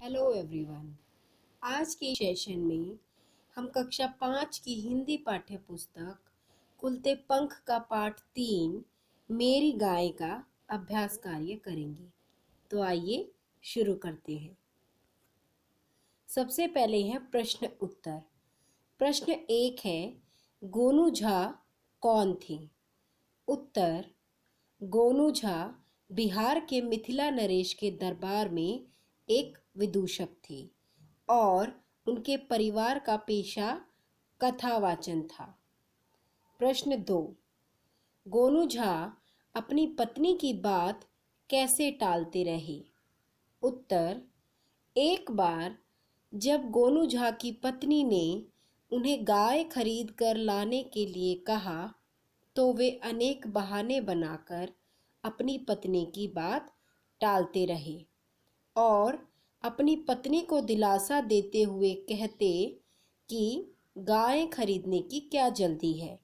Hello everyone. आज के session में हम कक्षा 5 की हिंदी पाठ्य पुस्तक खुलते पंख का पाठ 3 मेरी गाय का अभ्यास कार्य करेंगे। तो आइए शुरू करते हैं। सबसे पहले है प्रश्न उत्तर। प्रश्न 1 है, गोनू झा कौन थे? उत्तर, गोनू झा बिहार के मिथिला नरेश के दरबार में एक विदूषक थे और उनके परिवार का पेशा कथावाचन था। प्रश्न 2, गोनू झा अपनी पत्नी की बात कैसे टालते रहे? उत्तर, एक बार जब गोनू झा की पत्नी ने उन्हें गाय खरीद कर लाने के लिए कहा तो वे अनेक बहाने बनाकर अपनी पत्नी की बात टालते रहे और अपनी पत्नी को दिलासा देते हुए कहते कि गाय खरीदने की क्या जल्दी है,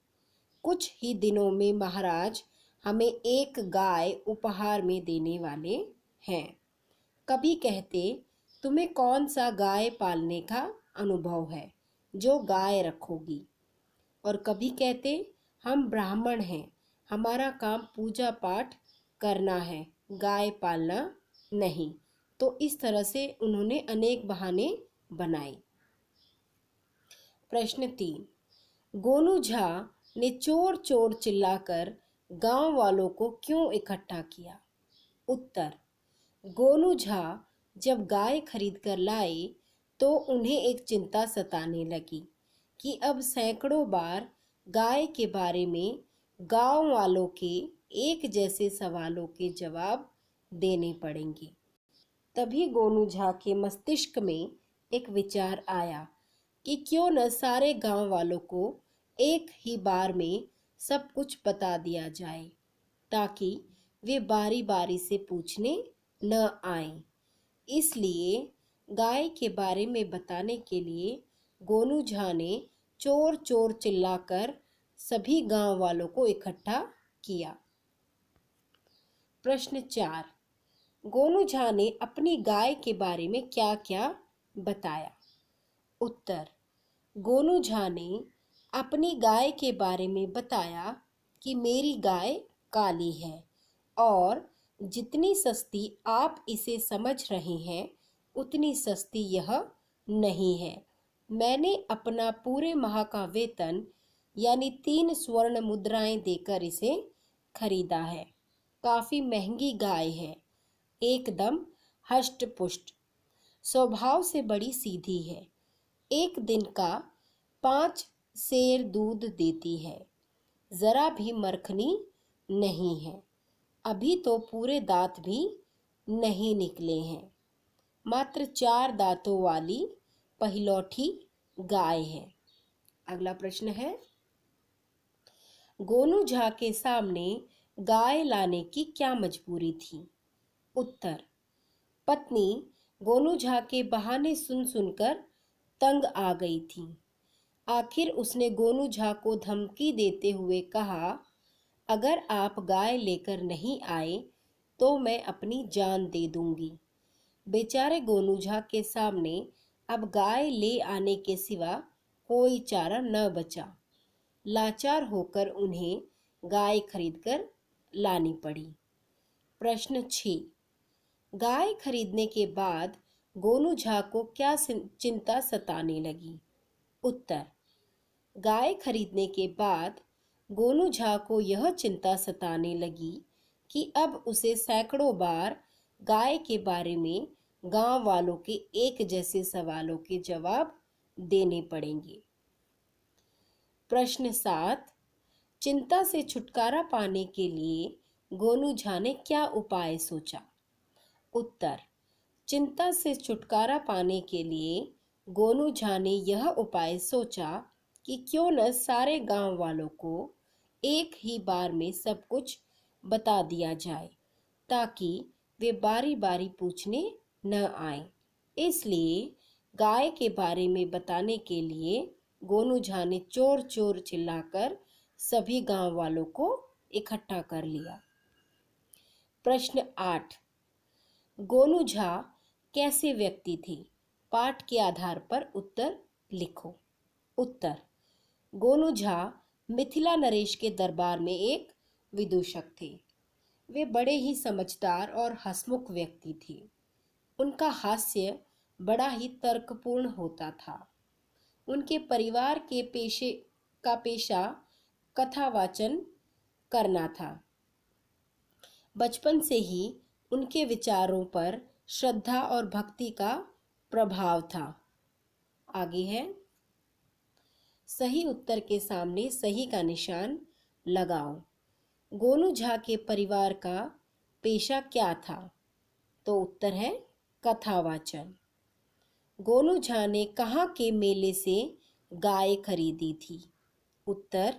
कुछ ही दिनों में महाराज हमें एक गाय उपहार में देने वाले हैं। कभी कहते तुम्हें कौन सा गाय पालने का अनुभव है जो गाय रखोगी, और कभी कहते हम ब्राह्मण हैं, हमारा काम पूजा पाठ करना है, गाय पालना नहीं। तो इस तरह से उन्होंने अनेक बहाने बनाए। प्रश्न 3, गोनू झा ने चोर चोर चिल्लाकर गांव वालों को क्यों इकट्ठा किया? उत्तर, गोनू झा जब गाय खरीद कर लाए तो उन्हें एक चिंता सताने लगी कि अब सैकड़ों बार गाय के बारे में गांव वालों के एक जैसे सवालों के जवाब देने पड़ेंगे। तभी गोनू झा के मस्तिष्क में एक विचार आया कि क्यों न सारे गांव वालों को एक ही बार में सब कुछ बता दिया जाए ताकि वे बारी बारी से पूछने न आए। इसलिए गाय के बारे में बताने के लिए गोनू झा ने चोर चोर चिल्लाकर सभी गांव वालों को इकट्ठा किया। प्रश्न 4, गोनू झा ने अपनी गाय के बारे में क्या क्या बताया? उत्तर, गोनू झा ने अपनी गाय के बारे में बताया कि मेरी गाय काली है और जितनी सस्ती आप इसे समझ रहे हैं उतनी सस्ती यह नहीं है। मैंने अपना पूरे माह का वेतन यानी 3 स्वर्ण मुद्राएं देकर इसे खरीदा है। काफ़ी महंगी गाय है, एकदम हष्ट पुष्ट, स्वभाव से बड़ी सीधी है, एक दिन का 5 सेर दूध देती है, जरा भी मरखनी नहीं है, अभी तो पूरे दांत भी नहीं निकले हैं, मात्र 4 दांतों वाली पहिलौठी गाय है। अगला प्रश्न है, गोनू झा के सामने गाय लाने की क्या मजबूरी थी? उत्तर, पत्नी गोनू झा के बहाने सुन सुनकर तंग आ गई थी। आखिर उसने गोनू झा को धमकी देते हुए कहा, अगर आप गाय लेकर नहीं आए तो मैं अपनी जान दे दूंगी। बेचारे गोनू झा के सामने अब गाय ले आने के सिवा कोई चारा न बचा। लाचार होकर उन्हें गाय खरीदकर लानी पड़ी। प्रश्न 6, गाय खरीदने के बाद गोनू झा को क्या चिंता सताने लगी? उत्तर, गाय खरीदने के बाद गोनू झा को यह चिंता सताने लगी कि अब उसे सैकड़ों बार गाय के बारे में गांव वालों के एक जैसे सवालों के जवाब देने पड़ेंगे। प्रश्न 7, चिंता से छुटकारा पाने के लिए गोनू झा ने क्या उपाय सोचा? उत्तर, चिंता से छुटकारा पाने के लिए गोनू झा ने यह उपाय सोचा कि क्यों न सारे गांव वालों को एक ही बार में सब कुछ बता दिया जाए ताकि वे बारी बारी पूछने न आए। इसलिए गाय के बारे में बताने के लिए गोनू झा ने चोर चोर चिल्लाकर सभी गांव वालों को इकट्ठा कर लिया। प्रश्न 8, गोनू झा कैसे व्यक्ति थे? पाठ के आधार पर उत्तर लिखो। उत्तर: गोनू झा मिथिला नरेश के दरबार में एक विदूषक थे। वे बड़े ही समझदार और हंसमुख व्यक्ति थे। उनका हास्य बड़ा ही तर्कपूर्ण होता था। उनके परिवार के पेशा कथावाचन करना था। बचपन से ही उनके विचारों पर श्रद्धा और भक्ति का प्रभाव था। आगे है, सही उत्तर के सामने सही का निशान लगाओ। गोनू झा के परिवार का पेशा क्या था? तो उत्तर है कथावाचन। गोनू झा ने कहाँ के मेले से गाय खरीदी थी? उत्तर: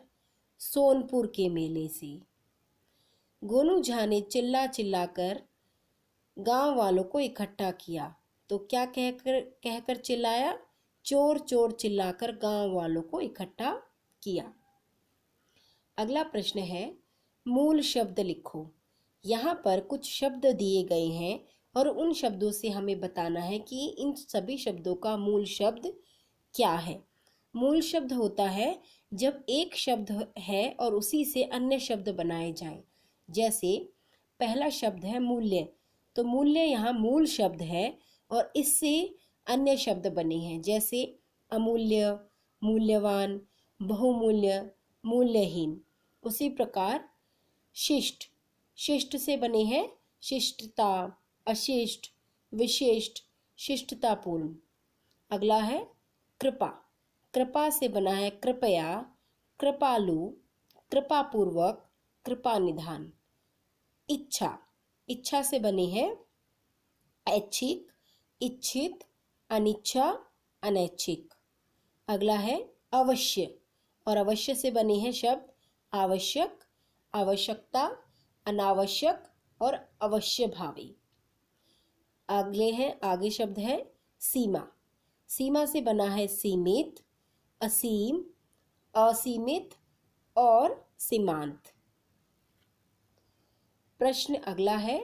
सोनपुर के मेले से। गोनू झा ने चिल्ला चिल्लाकर गांव वालों को इकट्ठा किया। तो क्या कहकर चिल्लाया? चोर चोर चिल्लाकर गांव वालों को इकट्ठा किया। अगला प्रश्न है, मूल शब्द लिखो। यहाँ पर कुछ शब्द दिए गए हैं और उन शब्दों से हमें बताना है कि इन सभी शब्दों का मूल शब्द क्या है। मूल शब्द होता है जब एक शब्द है और उसी से अन्य शब्द बनाए जाएं। जैसे पहला शब्द है मूल्य, तो मूल्य यहाँ मूल शब्द है और इससे अन्य शब्द बने हैं। जैसे अमूल्य, मूल्यवान, बहुमूल्य, मूल्यहीन। उसी प्रकार शिष्ट, शिष्ट से बने हैं शिष्टता, अशिष्ट, विशिष्ट, शिष्टतापूर्ण। अगला है कृपा, कृपा से बना है कृपया, कृपालु, कृपापूर्वक, कृपा निधान। इच्छा, इच्छा से बने हैं ऐच्छिक, इच्छित, अनिच्छा, अनैच्छिक। अगला है अवश्य, और अवश्य से बने हैं शब्द आवश्यक, आवश्यकता, अनावश्यक और अवश्य भावी। आगे शब्द है सीमा, सीमा से बना है सीमित, असीम, असीमित और सीमांत। प्रश्न अगला है,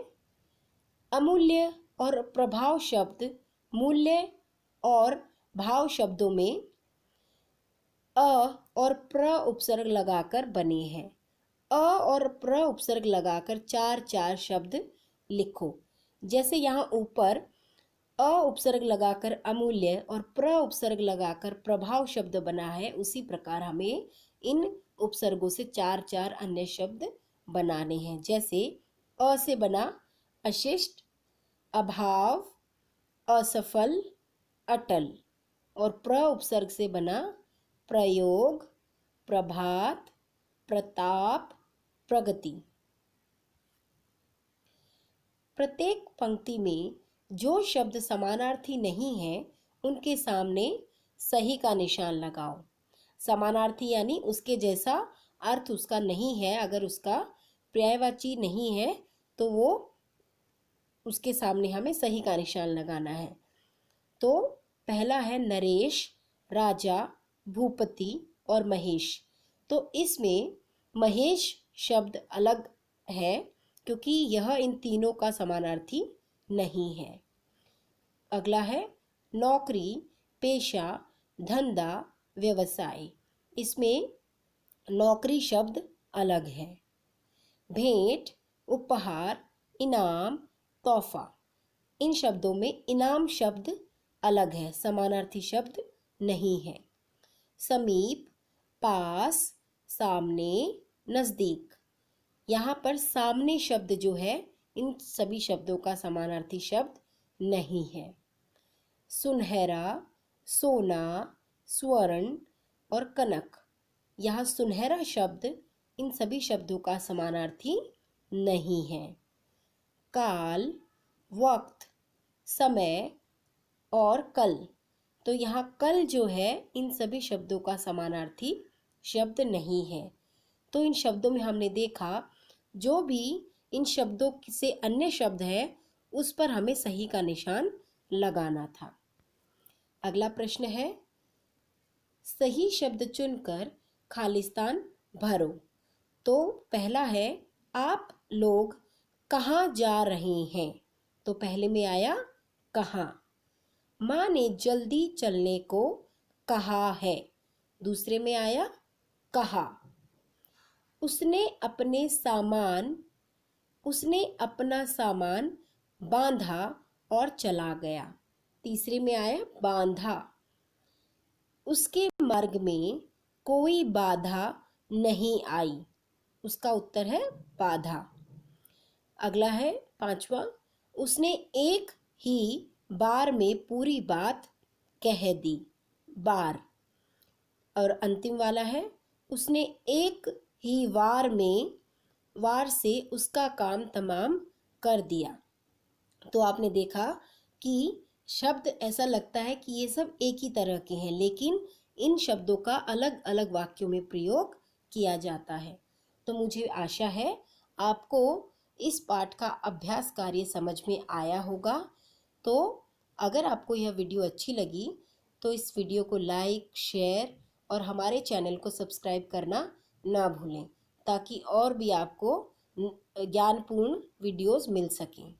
अमूल्य और प्रभाव शब्द मूल्य और भाव शब्दों में अ और प्र उपसर्ग लगाकर बने हैं। अ और प्र उपसर्ग लगाकर चार चार शब्द लिखो। जैसे यहाँ ऊपर अ उपसर्ग लगाकर अमूल्य और प्र उपसर्ग लगाकर प्रभाव शब्द बना है, उसी प्रकार हमें इन उपसर्गों से चार चार अन्य शब्द बनाने हैं। जैसे अ से बना अशिष्ट, अभाव, असफल, अटल, और प्र उपसर्ग से बना प्रयोग, प्रभात, प्रताप, प्रगति। प्रत्येक पंक्ति में जो शब्द समानार्थी नहीं है उनके सामने सही का निशान लगाओ। समानार्थी यानी उसके जैसा अर्थ उसका नहीं है, अगर उसका पर्यायवाची नहीं है तो वो उसके सामने हमें सही का निशान लगाना है। तो पहला है नरेश, राजा, भूपति और महेश। तो इसमें महेश शब्द अलग है क्योंकि यह इन तीनों का समानार्थी नहीं है। अगला है नौकरी, पेशा, धंधा, व्यवसाय। इसमें नौकरी शब्द अलग है। भेंट, उपहार, इनाम, तोहफा। इन शब्दों में इनाम शब्द अलग है, समानार्थी शब्द नहीं है। समीप, पास, सामने, नज़दीक। यहाँ पर सामने शब्द जो है इन सभी शब्दों का समानार्थी शब्द नहीं है। सुनहरा, सोना, स्वर्ण और कनक। यहाँ सुनहरा शब्द इन सभी शब्दों का समानार्थी नहीं है। काल, वक्त, समय और कल। तो यहाँ कल जो है इन सभी शब्दों का समानार्थी शब्द नहीं है। तो इन शब्दों में हमने देखा जो भी इन शब्दों से अन्य शब्द है उस पर हमें सही का निशान लगाना था। अगला प्रश्न है, सही शब्द चुनकर खालिस्तान भरो। तो पहला है आप लोग कहाँ जा रहे हैं। तो पहले में आया कहा। माँ ने जल्दी चलने को कहा है। दूसरे में आया कहा। उसने अपना सामान बांधा और चला गया। तीसरे में आया बांधा। उसके मार्ग में कोई बाधा नहीं आई। उसका उत्तर है बाधा। अगला है पांचवा, उसने एक ही बार में पूरी बात कह दी। बार। और अंतिम वाला है, उसने एक ही वार से उसका काम तमाम कर दिया। तो आपने देखा कि शब्द ऐसा लगता है कि ये सब एक ही तरह के हैं, लेकिन इन शब्दों का अलग अलग वाक्यों में प्रयोग किया जाता है। तो मुझे आशा है आपको इस पाठ का अभ्यास कार्य समझ में आया होगा। तो अगर आपको यह वीडियो अच्छी लगी तो इस वीडियो को लाइक, शेयर और हमारे चैनल को सब्सक्राइब करना ना भूलें, ताकि और भी आपको ज्ञानपूर्ण वीडियोस मिल सकें।